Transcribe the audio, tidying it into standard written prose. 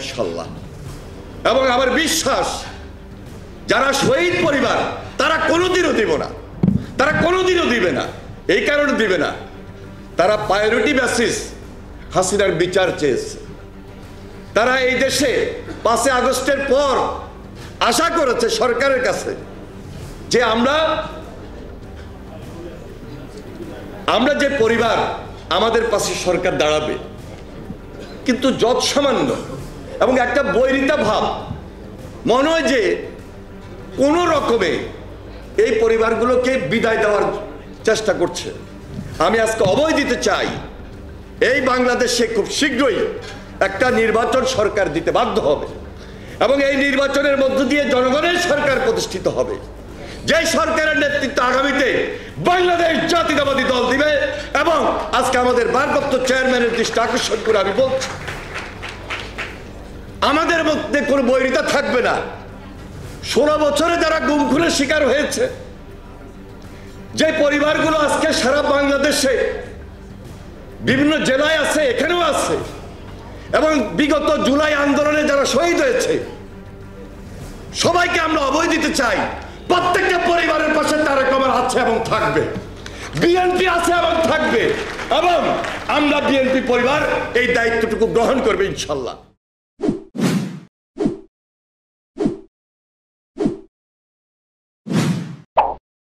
ইনশাআল্লাহ। এবং আমার বিশ্বাস যারা শহীদ পরিবার তারা কোনোদিনও দিব না, তারা কোনোদিনও দিবে না। এই কারণে দিবে না, তারা প্রায়োরিটি বেসিস হাসিনার বিচার চেয়েছে। তারা এই দেশে 5 আগস্টের পর আশা করেছে সরকারের কাছে যে আমরা যে পরিবার আমাদের পাশে সরকার দাঁড়াবে, কিন্তু যত সামান্য এবং একটা বৈরিতা ভাব মনে হয় যে কোনো রকমে এই পরিবারগুলোকে বিদায় দেওয়ার চেষ্টা করছে। আমি আজকে অভয় দিতে চাই, এই বাংলাদেশে খুব শীঘ্রই একটা নির্বাচন সরকার দিতে বাধ্য হবে এবং এই নির্বাচনের মধ্য দিয়ে জনগণের সরকার প্রতিষ্ঠিত হবে, যে সরকারের নেতৃত্ব আগামীতে বাংলাদেশ জাতীয়তাবাদী দল দিবে। এবং আজকে আমাদের ভারপ্রাপ্ত চেয়ারম্যানের দৃষ্টি আকর্ষণ করে আমি বলছি, আমাদের মধ্যে কোনো বৈরিতা থাকবে না। 16 বছরে যারা গুম খুনের শিকার হয়েছে, যে পরিবারগুলো আজকে সারা বাংলাদেশে বিভিন্ন জেলায় আছে, এখানেও আছে, এবং বিগত জুলাই আন্দোলনে যারা শহীদ হয়েছে, সবাইকে আমরা অভয় দিতে চাই। প্রত্যেকটা পরিবারের পাশে তারেক রহমান আছে এবং থাকবে, বিএনপি আছে এবং থাকবে, এবং আমরা বিএনপি পরিবার এই দায়িত্বটুকু গ্রহণ করবে ইনশাআল্লাহ।